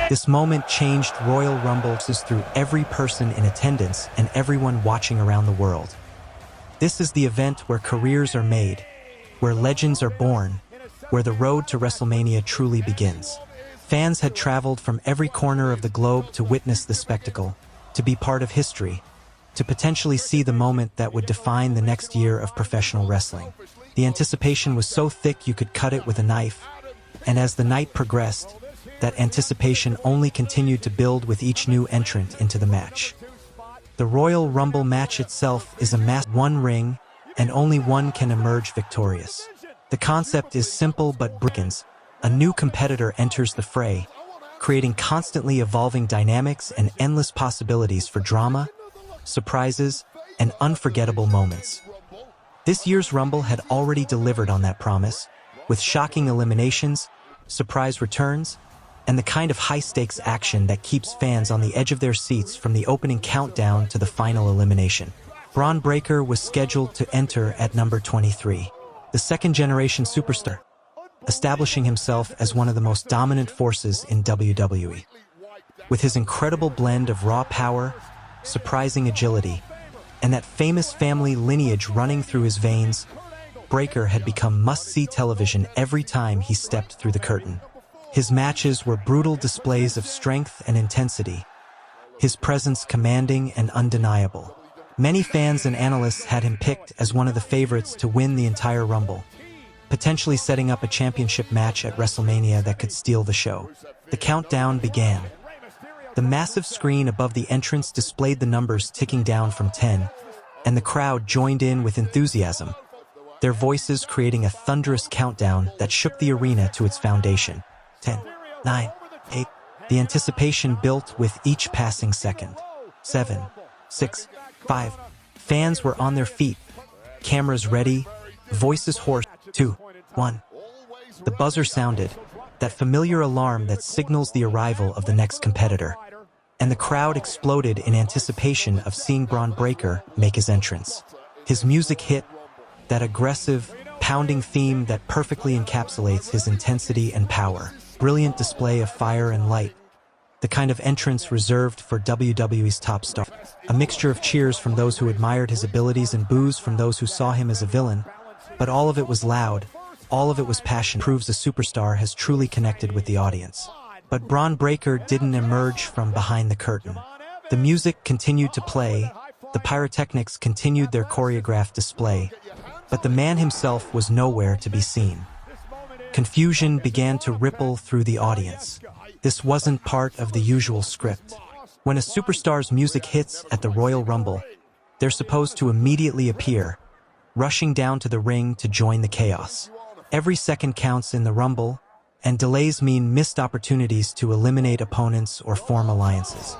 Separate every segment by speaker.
Speaker 1: This moment changed Royal Rumble through every person in attendance and everyone watching around the world. This is the event where careers are made, where legends are born, where the road to WrestleMania truly begins. Fans had traveled from every corner of the globe to witness the spectacle, to be part of history, to potentially see the moment that would define the next year of professional wrestling. The anticipation was so thick you could cut it with a knife, and as the night progressed, that anticipation only continued to build with each new entrant into the match. The Royal Rumble match itself is a one ring, and only one can emerge victorious. The concept is simple but brilliant. A new competitor enters the fray, creating constantly evolving dynamics and endless possibilities for drama, surprises, and unforgettable moments. This year's Rumble had already delivered on that promise, with shocking eliminations, surprise returns, and the kind of high-stakes action that keeps fans on the edge of their seats from the opening countdown to the final elimination. Bron Breakker was scheduled to enter at number 23, the second-generation superstar, establishing himself as one of the most dominant forces in WWE. With his incredible blend of raw power, surprising agility, and that famous family lineage running through his veins, Breakker had become must-see television every time he stepped through the curtain. His matches were brutal displays of strength and intensity, his presence commanding and undeniable. Many fans and analysts had him picked as one of the favorites to win the entire Rumble, potentially setting up a championship match at WrestleMania that could steal the show. The countdown began. The massive screen above the entrance displayed the numbers ticking down from 10, and the crowd joined in with enthusiasm, their voices creating a thunderous countdown that shook the arena to its foundation. 10, 9, 8. The anticipation built with each passing second. 7, 6, 5. Fans were on their feet, cameras ready, voices hoarse. 2, 1. The buzzer sounded, that familiar alarm that signals the arrival of the next competitor, and the crowd exploded in anticipation of seeing Bron Breakker make his entrance. His music hit, that aggressive, pounding theme that perfectly encapsulates his intensity and power. Brilliant display of fire and light, the kind of entrance reserved for WWE's top star. A mixture of cheers from those who admired his abilities and boos from those who saw him as a villain, but all of it was loud, all of it was passion. Proves a superstar has truly connected with the audience. But Bron Breakker didn't emerge from behind the curtain. The music continued to play, the pyrotechnics continued their choreographed display, but the man himself was nowhere to be seen. Confusion began to ripple through the audience. This wasn't part of the usual script. When a superstar's music hits at the Royal Rumble, they're supposed to immediately appear, rushing down to the ring to join the chaos. Every second counts in the Rumble, and delays mean missed opportunities to eliminate opponents or form alliances.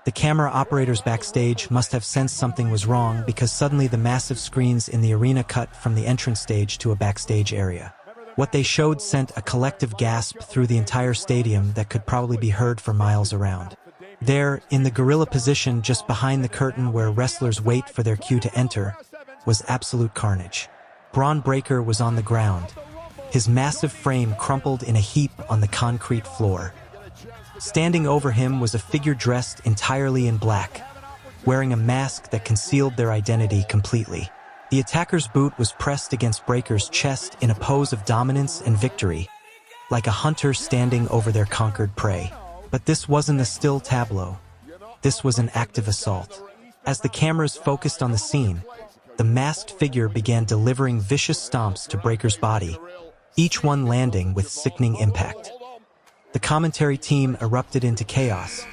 Speaker 1: The camera operators backstage must have sensed something was wrong because suddenly the massive screens in the arena cut from the entrance stage to a backstage area. What they showed sent a collective gasp through the entire stadium that could probably be heard for miles around. There, in the gorilla position just behind the curtain where wrestlers wait for their cue to enter, was absolute carnage. Bron Breakker was on the ground, his massive frame crumpled in a heap on the concrete floor. Standing over him was a figure dressed entirely in black, wearing a mask that concealed their identity completely. The attacker's boot was pressed against Breakker's chest in a pose of dominance and victory, like a hunter standing over their conquered prey. But this wasn't a still tableau. This was an active assault. As the cameras focused on the scene, the masked figure began delivering vicious stomps to Breakker's body, each one landing with sickening impact. The commentary team erupted into chaos,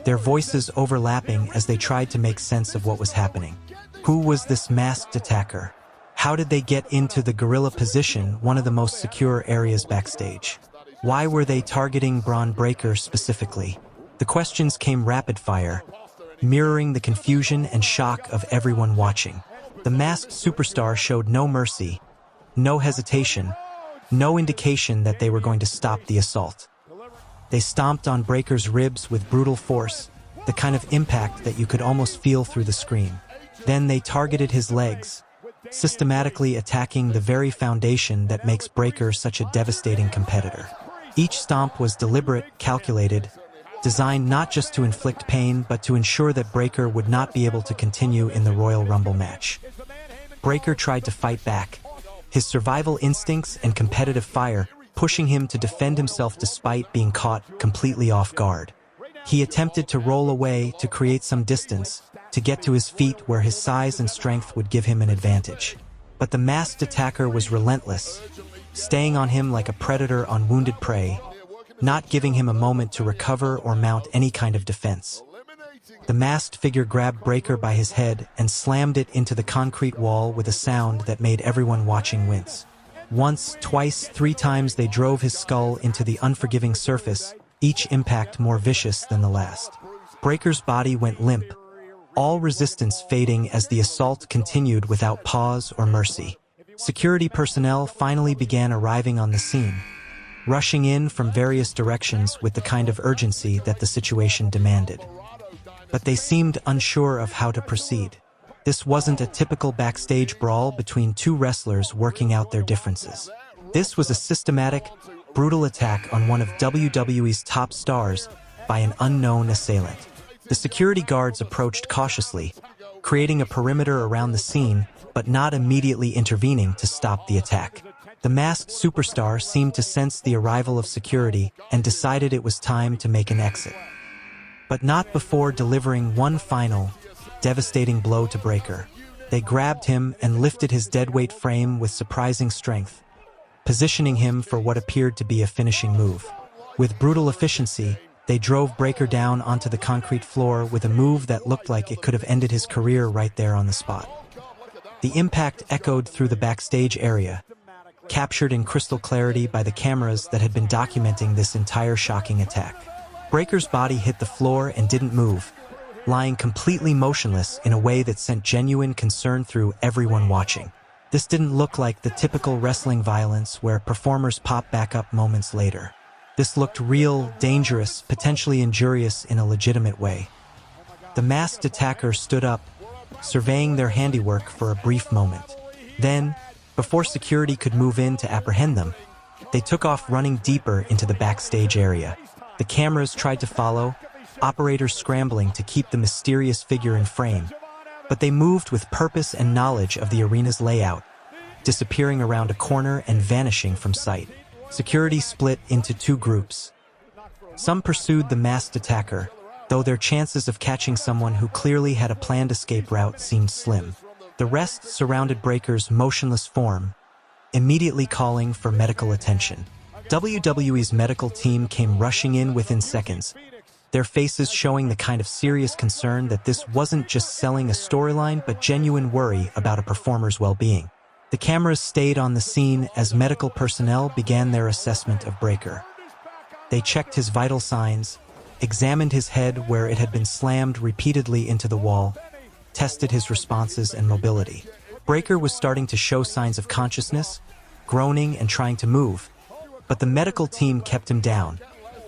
Speaker 1: their voices overlapping as they tried to make sense of what was happening. Who was this masked attacker? How did they get into the gorilla position, one of the most secure areas backstage? Why were they targeting Bron Breakker specifically? The questions came rapid fire, mirroring the confusion and shock of everyone watching. The masked superstar showed no mercy, no hesitation, no indication that they were going to stop the assault. They stomped on Breakker's ribs with brutal force, the kind of impact that you could almost feel through the screen. Then they targeted his legs, systematically attacking the very foundation that makes Breakker such a devastating competitor. Each stomp was deliberate, calculated, designed not just to inflict pain but to ensure that Breakker would not be able to continue in the Royal Rumble match. Breakker tried to fight back, his survival instincts and competitive fire pushing him to defend himself despite being caught completely off guard. He attempted to roll away to create some distance, to get to his feet where his size and strength would give him an advantage. But the masked attacker was relentless, staying on him like a predator on wounded prey, not giving him a moment to recover or mount any kind of defense. The masked figure grabbed Breakker by his head and slammed it into the concrete wall with a sound that made everyone watching wince. Once, twice, 3 times they drove his skull into the unforgiving surface, each impact more vicious than the last. Breakker's body went limp, all resistance fading as the assault continued without pause or mercy. Security personnel finally began arriving on the scene, rushing in from various directions with the kind of urgency that the situation demanded. But they seemed unsure of how to proceed. This wasn't a typical backstage brawl between 2 wrestlers working out their differences. This was a systematic, brutal attack on one of WWE's top stars by an unknown assailant. The security guards approached cautiously, creating a perimeter around the scene, but not immediately intervening to stop the attack. The masked superstar seemed to sense the arrival of security and decided it was time to make an exit. But not before delivering one final, devastating blow to Breakker. They grabbed him and lifted his deadweight frame with surprising strength, positioning him for what appeared to be a finishing move. With brutal efficiency, they drove Breakker down onto the concrete floor with a move that looked like it could have ended his career right there on the spot. The impact echoed through the backstage area, captured in crystal clarity by the cameras that had been documenting this entire shocking attack. Breakker's body hit the floor and didn't move, lying completely motionless in a way that sent genuine concern through everyone watching. This didn't look like the typical wrestling violence where performers pop back up moments later. This looked real, dangerous, potentially injurious in a legitimate way. The masked attacker stood up, surveying their handiwork for a brief moment. Then, before security could move in to apprehend them, they took off running deeper into the backstage area. The cameras tried to follow, operators scrambling to keep the mysterious figure in frame, but they moved with purpose and knowledge of the arena's layout, disappearing around a corner and vanishing from sight. Security split into 2 groups. Some pursued the masked attacker, though their chances of catching someone who clearly had a planned escape route seemed slim. The rest surrounded Breakker's motionless form, immediately calling for medical attention. WWE's medical team came rushing in within seconds, their faces showing the kind of serious concern that this wasn't just selling a storyline but genuine worry about a performer's well-being. The cameras stayed on the scene as medical personnel began their assessment of Breakker. They checked his vital signs, examined his head where it had been slammed repeatedly into the wall, tested his responses and mobility. Breakker was starting to show signs of consciousness, groaning and trying to move, but the medical team kept him down,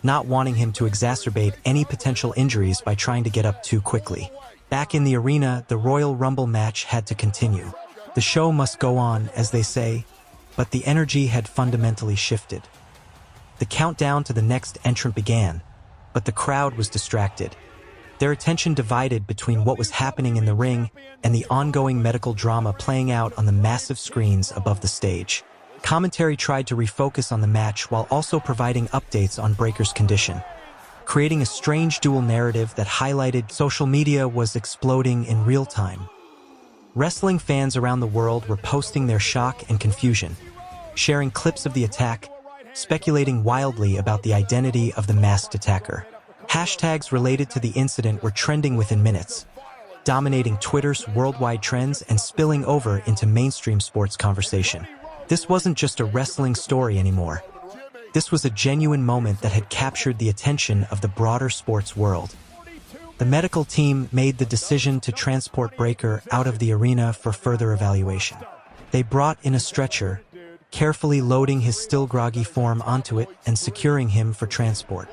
Speaker 1: not wanting him to exacerbate any potential injuries by trying to get up too quickly. Back in the arena, the Royal Rumble match had to continue. The show must go on, as they say, but the energy had fundamentally shifted. The countdown to the next entrant began, but the crowd was distracted. Their attention divided between what was happening in the ring and the ongoing medical drama playing out on the massive screens above the stage. Commentary tried to refocus on the match while also providing updates on Breakker's condition, creating a strange dual narrative that highlighted social media was exploding in real time. Wrestling fans around the world were posting their shock and confusion, sharing clips of the attack, speculating wildly about the identity of the masked attacker. Hashtags related to the incident were trending within minutes, dominating Twitter's worldwide trends and spilling over into mainstream sports conversation. This wasn't just a wrestling story anymore. This was a genuine moment that had captured the attention of the broader sports world. The medical team made the decision to transport Breakker out of the arena for further evaluation. They brought in a stretcher, carefully loading his still groggy form onto it and securing him for transport.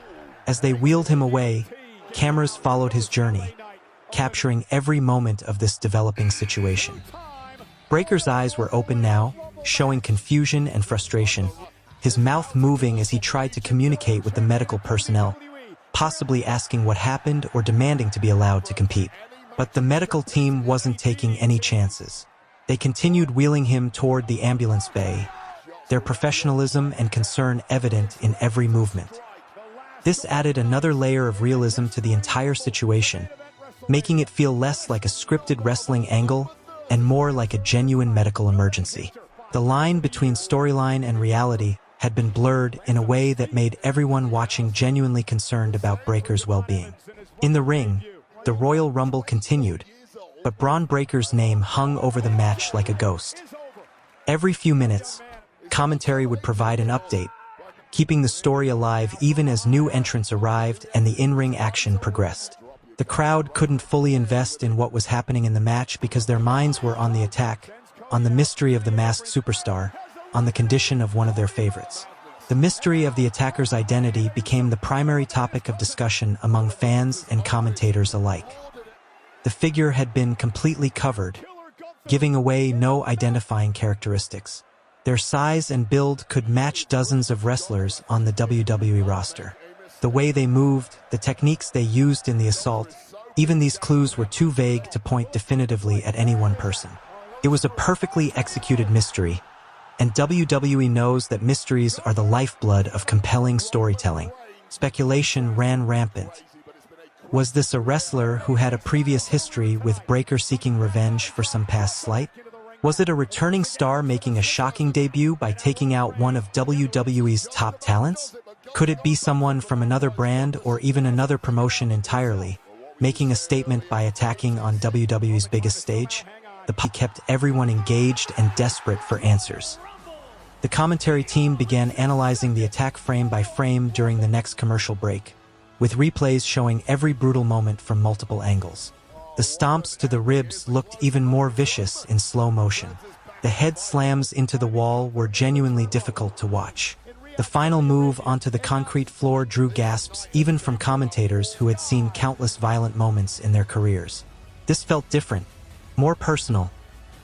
Speaker 1: As they wheeled him away, cameras followed his journey, capturing every moment of this developing situation. Breakker's eyes were open now, showing confusion and frustration, his mouth moving as he tried to communicate with the medical personnel, possibly asking what happened or demanding to be allowed to compete. But the medical team wasn't taking any chances. They continued wheeling him toward the ambulance bay, their professionalism and concern evident in every movement. This added another layer of realism to the entire situation, making it feel less like a scripted wrestling angle and more like a genuine medical emergency. The line between storyline and reality had been blurred in a way that made everyone watching genuinely concerned about Breakker's well-being. In the ring, the Royal Rumble continued, but Bron Breakker's name hung over the match like a ghost. Every few minutes, commentary would provide an update, keeping the story alive even as new entrants arrived and the in-ring action progressed. The crowd couldn't fully invest in what was happening in the match because their minds were on the attack, on the mystery of the masked superstar, on the condition of one of their favorites. The mystery of the attacker's identity became the primary topic of discussion among fans and commentators alike. The figure had been completely covered, giving away no identifying characteristics. Their size and build could match dozens of wrestlers on the WWE roster. The way they moved, the techniques they used in the assault, even these clues were too vague to point definitively at any one person. It was a perfectly executed mystery, and WWE knows that mysteries are the lifeblood of compelling storytelling. Speculation ran rampant. Was this a wrestler who had a previous history with Breakker seeking revenge for some past slight? Was it a returning star making a shocking debut by taking out one of WWE's top talents? Could it be someone from another brand or even another promotion entirely, making a statement by attacking on WWE's biggest stage? The public kept everyone engaged and desperate for answers. The commentary team began analyzing the attack frame by frame during the next commercial break, with replays showing every brutal moment from multiple angles. The stomps to the ribs looked even more vicious in slow motion. The head slams into the wall were genuinely difficult to watch. The final move onto the concrete floor drew gasps even from commentators who had seen countless violent moments in their careers. This felt different, more personal,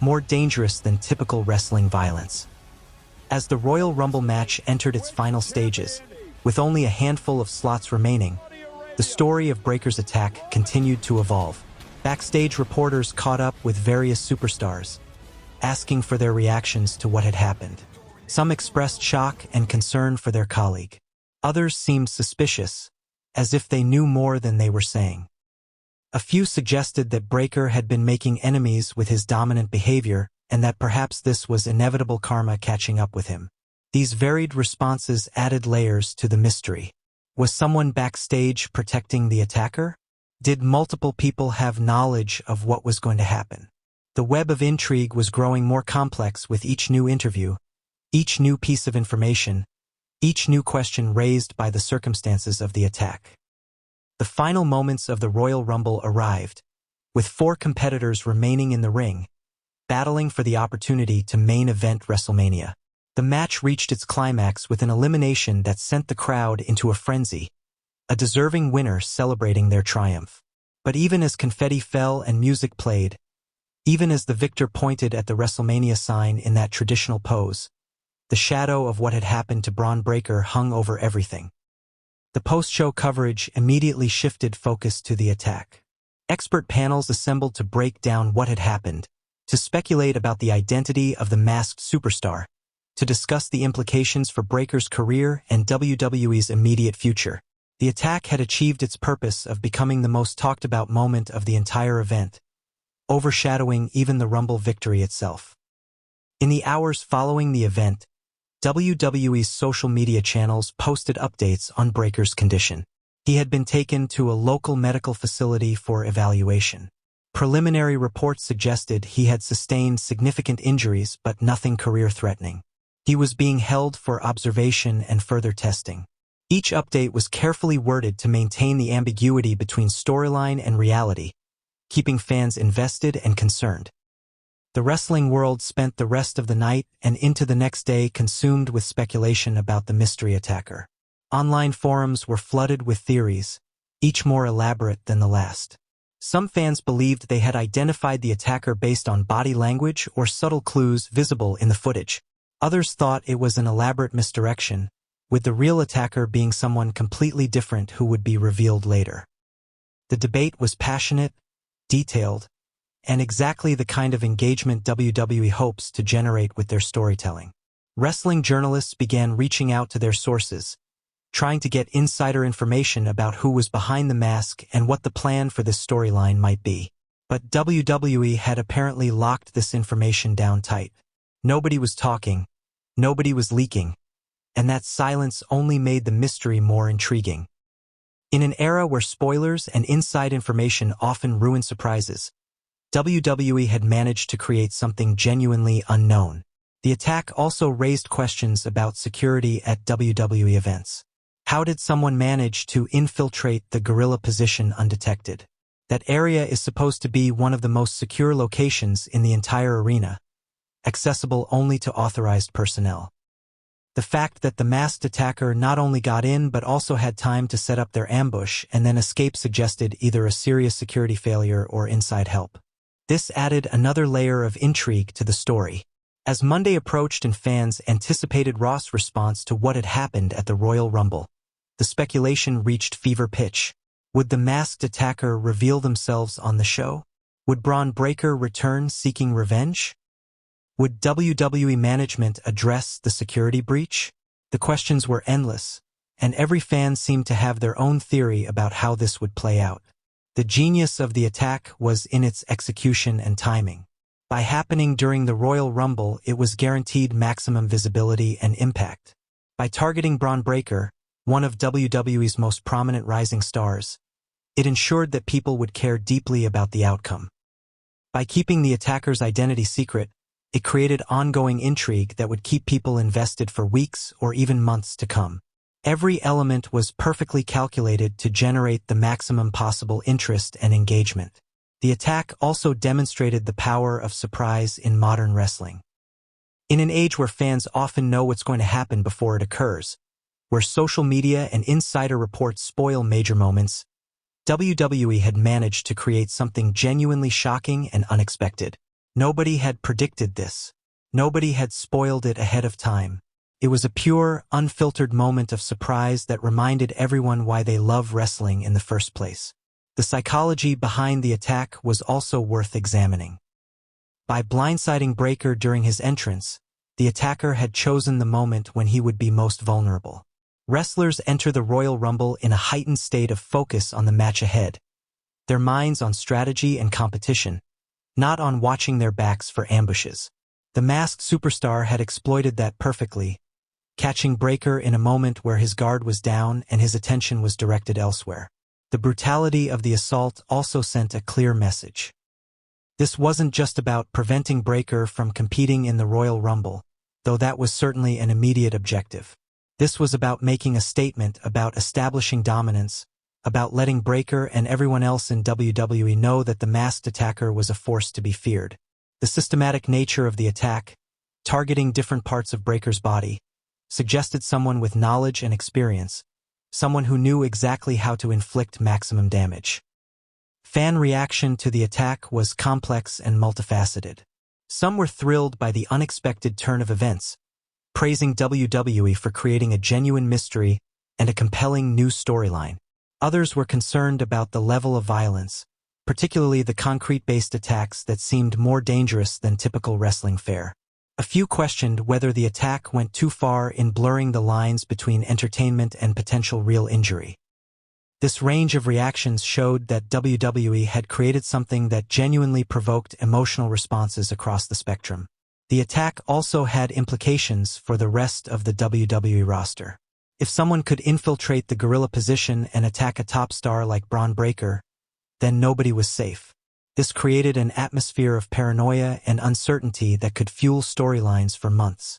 Speaker 1: more dangerous than typical wrestling violence. As the Royal Rumble match entered its final stages, with only a handful of slots remaining, the story of Breakker's attack continued to evolve. Backstage reporters caught up with various superstars, asking for their reactions to what had happened. Some expressed shock and concern for their colleague. Others seemed suspicious, as if they knew more than they were saying. A few suggested that Breakker had been making enemies with his dominant behavior and that perhaps this was inevitable karma catching up with him. These varied responses added layers to the mystery. Was someone backstage protecting the attacker? Did multiple people have knowledge of what was going to happen? The web of intrigue was growing more complex with each new interview, each new piece of information, each new question raised by the circumstances of the attack. The final moments of the Royal Rumble arrived, with 4 competitors remaining in the ring, battling for the opportunity to main event WrestleMania. The match reached its climax with an elimination that sent the crowd into a frenzy, a deserving winner celebrating their triumph. But even as confetti fell and music played, even as the victor pointed at the WrestleMania sign in that traditional pose, the shadow of what had happened to Bron Breakker hung over everything. The post-show coverage immediately shifted focus to the attack. Expert panels assembled to break down what had happened, to speculate about the identity of the masked superstar, to discuss the implications for Breakker's career and WWE's immediate future. The attack had achieved its purpose of becoming the most talked-about moment of the entire event, overshadowing even the Rumble victory itself. In the hours following the event, WWE's social media channels posted updates on Breakker's condition. He had been taken to a local medical facility for evaluation. Preliminary reports suggested he had sustained significant injuries but nothing career-threatening. He was being held for observation and further testing. Each update was carefully worded to maintain the ambiguity between storyline and reality, keeping fans invested and concerned. The wrestling world spent the rest of the night and into the next day consumed with speculation about the mystery attacker. Online forums were flooded with theories, each more elaborate than the last. Some fans believed they had identified the attacker based on body language or subtle clues visible in the footage. Others thought it was an elaborate misdirection, with the real attacker being someone completely different who would be revealed later. The debate was passionate, detailed, and exactly the kind of engagement WWE hopes to generate with their storytelling. Wrestling journalists began reaching out to their sources, trying to get insider information about who was behind the mask and what the plan for this storyline might be. But WWE had apparently locked this information down tight. Nobody was talking, nobody was leaking, and that silence only made the mystery more intriguing. In an era where spoilers and inside information often ruin surprises, WWE had managed to create something genuinely unknown. The attack also raised questions about security at WWE events. How did someone manage to infiltrate the gorilla position undetected? That area is supposed to be one of the most secure locations in the entire arena, accessible only to authorized personnel. The fact that the masked attacker not only got in but also had time to set up their ambush and then escape suggested either a serious security failure or inside help. This added another layer of intrigue to the story. As Monday approached and fans anticipated Raw's response to what had happened at the Royal Rumble, the speculation reached fever pitch. Would the masked attacker reveal themselves on the show? Would Bron Breakker return seeking revenge? Would WWE management address the security breach? The questions were endless, and every fan seemed to have their own theory about how this would play out. The genius of the attack was in its execution and timing. By happening during the Royal Rumble, it was guaranteed maximum visibility and impact. By targeting Bron Breakker, one of WWE's most prominent rising stars, it ensured that people would care deeply about the outcome. By keeping the attacker's identity secret, it created ongoing intrigue that would keep people invested for weeks or even months to come. Every element was perfectly calculated to generate the maximum possible interest and engagement. The attack also demonstrated the power of surprise in modern wrestling. In an age where fans often know what's going to happen before it occurs, where social media and insider reports spoil major moments, WWE had managed to create something genuinely shocking and unexpected. Nobody had predicted this. Nobody had spoiled it ahead of time. It was a pure, unfiltered moment of surprise that reminded everyone why they love wrestling in the first place. The psychology behind the attack was also worth examining. By blindsiding Breakker during his entrance, the attacker had chosen the moment when he would be most vulnerable. Wrestlers enter the Royal Rumble in a heightened state of focus on the match ahead, their minds on strategy and competition, not on watching their backs for ambushes. The masked superstar had exploited that perfectly, catching Breakker in a moment where his guard was down and his attention was directed elsewhere. The brutality of the assault also sent a clear message. This wasn't just about preventing Breakker from competing in the Royal Rumble, though that was certainly an immediate objective. This was about making a statement about establishing dominance, about letting Breakker and everyone else in WWE know that the masked attacker was a force to be feared. The systematic nature of the attack, targeting different parts of Breakker's body, suggested someone with knowledge and experience, someone who knew exactly how to inflict maximum damage. Fan reaction to the attack was complex and multifaceted. Some were thrilled by the unexpected turn of events, praising WWE for creating a genuine mystery and a compelling new storyline. Others were concerned about the level of violence, particularly the concrete-based attacks that seemed more dangerous than typical wrestling fare. A few questioned whether the attack went too far in blurring the lines between entertainment and potential real injury. This range of reactions showed that WWE had created something that genuinely provoked emotional responses across the spectrum. The attack also had implications for the rest of the WWE roster. If someone could infiltrate the gorilla position and attack a top star like Bron Breakker, then nobody was safe. This created an atmosphere of paranoia and uncertainty that could fuel storylines for months.